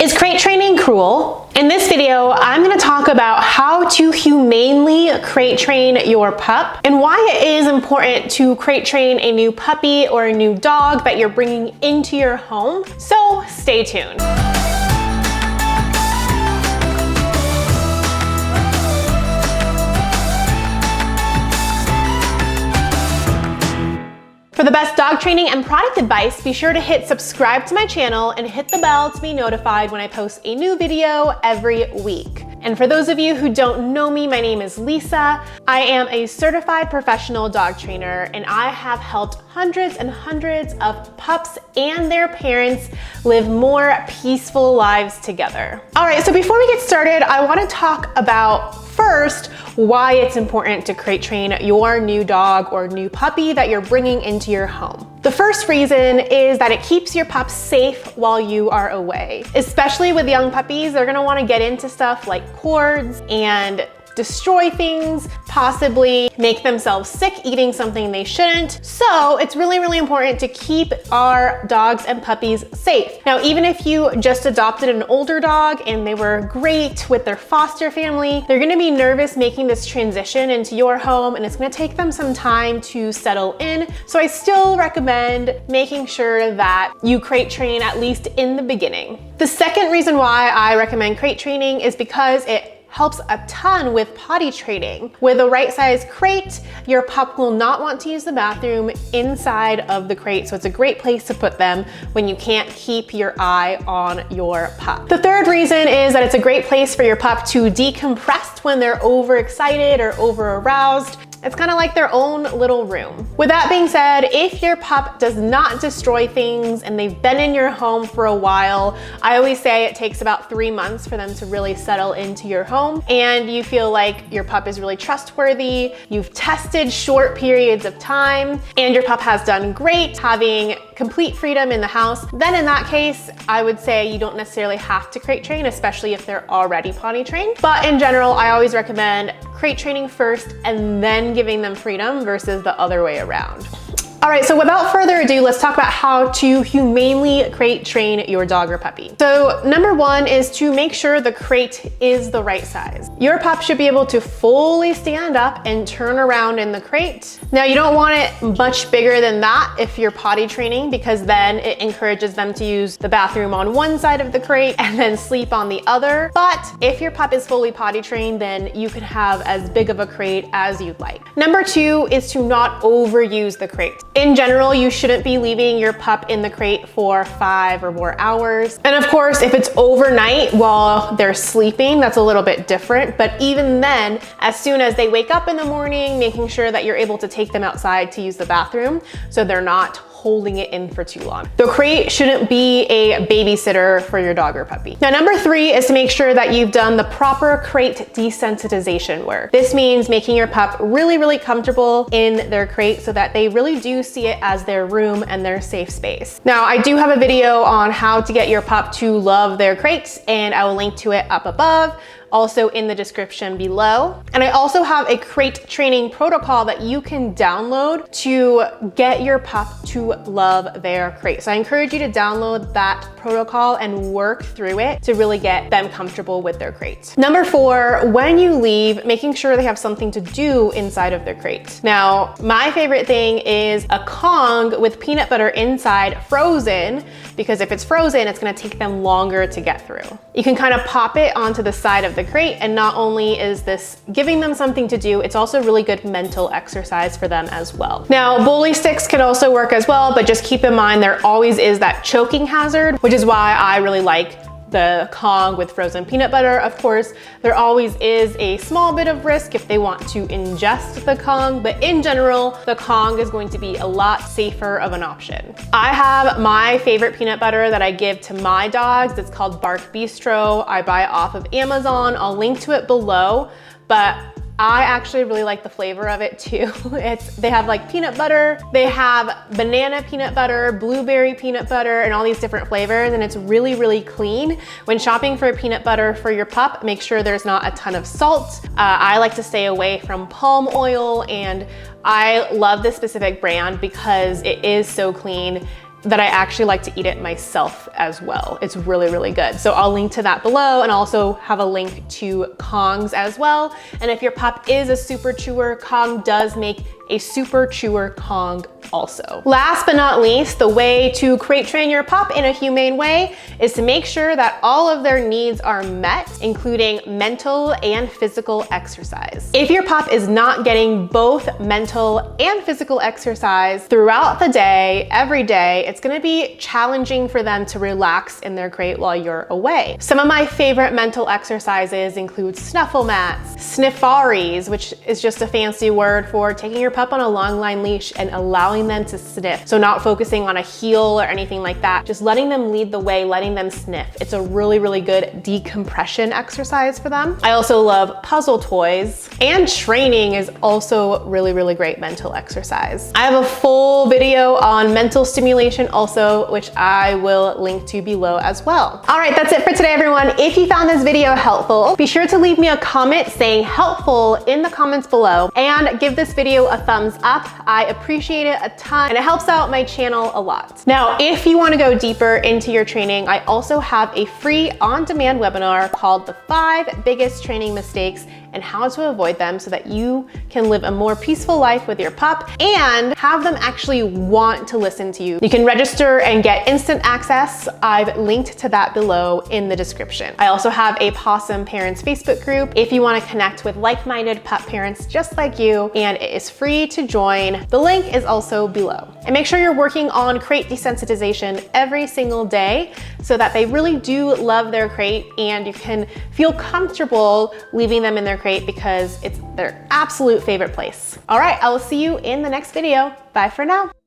Is crate training cruel? In this video, I'm going to talk about how to humanely crate train your pup and why it is important to crate train a new puppy or a new dog that you're bringing into your home. So stay tuned. For the best dog training and product advice, be sure to hit subscribe to my channel and hit the bell to be notified when I post a new video every week. And for those of you who don't know me, my name is Lisa. I am a certified professional dog trainer, and I have helped hundreds and hundreds of pups and their parents live more peaceful lives together. All right, so before we get started, I want to talk about first, why it's important to crate train your new dog or new puppy that you're bringing into your home. The first reason is that it keeps your pup safe while you are away. Especially with young puppies, they're gonna wanna get into stuff like cords and destroy things, possibly make themselves sick eating something they shouldn't. So it's really, really important to keep our dogs and puppies safe. Now, even if you just adopted an older dog and they were great with their foster family, they're gonna be nervous making this transition into your home, and it's gonna take them some time to settle in. So I still recommend making sure that you crate train at least in the beginning. The second reason why I recommend crate training is because it helps a ton with potty training. With the right size crate, your pup will not want to use the bathroom inside of the crate, so it's a great place to put them when you can't keep your eye on your pup. The third reason is that it's a great place for your pup to decompress when they're overexcited or over aroused. It's kind of like their own little room. With that being said, if your pup does not destroy things and they've been in your home for a while, I always say it takes about 3 months for them to really settle into your home, and you feel like your pup is really trustworthy, you've tested short periods of time, and your pup has done great, having complete freedom in the house, then in that case, I would say you don't necessarily have to crate train, especially if they're already potty trained. But in general, I always recommend crate training first and then giving them freedom versus the other way around. All right, so without further ado, let's talk about how to humanely crate train your dog or puppy. So number one is to make sure the crate is the right size. Your pup should be able to fully stand up and turn around in the crate. Now, you don't want it much bigger than that if you're potty training, because then it encourages them to use the bathroom on one side of the crate and then sleep on the other. But if your pup is fully potty trained, then you can have as big of a crate as you'd like. Number two is to not overuse the crate. In general, you shouldn't be leaving your pup in the crate for 5 or more hours. And of course, if it's overnight while they're sleeping, that's a little bit different. But even then, as soon as they wake up in the morning, making sure that you're able to take them outside to use the bathroom so they're not holding it in for too long. The crate shouldn't be a babysitter for your dog or puppy. Now, number three is to make sure that you've done the proper crate desensitization work. This means making your pup really, really comfortable in their crate so that they really do see it as their room and their safe space. Now, I do have a video on how to get your pup to love their crates, and I will link to it up above, also in the description below. And I also have a crate training protocol that you can download to get your pup to love their crate. So I encourage you to download that protocol and work through it to really get them comfortable with their crate. Number four, when you leave, making sure they have something to do inside of their crate. Now, my favorite thing is a Kong with peanut butter inside, frozen, because if it's frozen, it's gonna take them longer to get through. You can kind of pop it onto the side of the crate, and not only is this giving them something to do, it's also really good mental exercise for them as well. Now, bully sticks can also work as well, but just keep in mind there always is that choking hazard, which is why I really like the Kong with frozen peanut butter. Of course, there always is a small bit of risk if they want to ingest the Kong, but in general, the Kong is going to be a lot safer of an option. I have my favorite peanut butter that I give to my dogs. It's called Bark Bistro. I buy it off of Amazon. I'll link to it below, but I actually really like the flavor of it too. They have like peanut butter, they have banana peanut butter, blueberry peanut butter, and all these different flavors, and it's really, really clean. When shopping for peanut butter for your pup, make sure there's not a ton of salt. I like to stay away from palm oil, and I love this specific brand because it is so clean. that I actually like to eat it myself as well. It's really, really good. So I'll link to that below, and also have a link to Kongs as well. And if your pup is a super chewer, Kong does make a super chewer Kong also. Last but not least, the way to crate train your pup in a humane way is to make sure that all of their needs are met, including mental and physical exercise. If your pup is not getting both mental and physical exercise throughout the day, every day, it's gonna be challenging for them to relax in their crate while you're away. Some of my favorite mental exercises include snuffle mats, sniffaries, which is just a fancy word for taking your pup on a long line leash and allowing them to sniff. So not focusing on a heel or anything like that, just letting them lead the way, letting them sniff. It's a really, really good decompression exercise for them. I also love puzzle toys, and training is also really, really great mental exercise. I have a full video on mental stimulation also, which I will link to below as well. All right, that's it for today, everyone. If you found this video helpful, be sure to leave me a comment saying helpful in the comments below, and give this video a thumbs up. I appreciate it a ton, and it helps out my channel a lot. Now, if you want to go deeper into your training, I also have a free on-demand webinar called The 5 Biggest Training Mistakes and How to Avoid Them, so that you can live a more peaceful life with your pup and have them actually want to listen to you. You can register and get instant access. I've linked to that below in the description. I also have a Possum Parents Facebook group if you want to connect with like-minded pup parents just like you, and it is free to join. The link is also below. And make sure you're working on crate desensitization every single day so that they really do love their crate, and you can feel comfortable leaving them in their crate because it's their absolute favorite place. All right, I will see you in the next video. Bye for now.